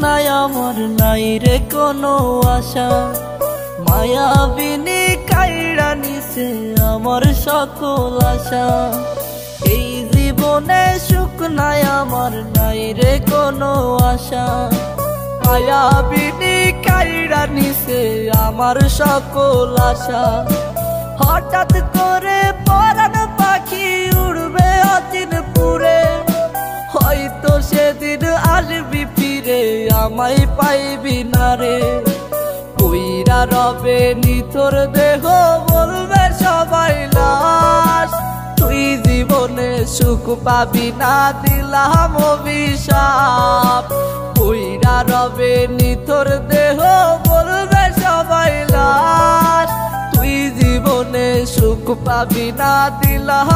নাই আমার নাই রে কোনো আশা মায়াবিনী কাইড়া নিছে আমার সকল আশা এই জীবনে সুখ নাই আমার নাই রে কোনো আশা মায়াবিনী কাইড়া নিছে আমার সকল আশা হঠাৎ করে পরাণ পাখি উড়বে অচিন পুরে হয়তো সেদিন আসবি ফিরে আমায় পাইবি না রে কইরা রবে নিথর দেহ বলবে সবাই লাশ তুই জীবনে সুখ পাবি না দিলাম অভিশাপ কইরা রবে নিথর দেহ বলবে সবাই লাশ তুই জীবনে সুখ পাবি না দিলাম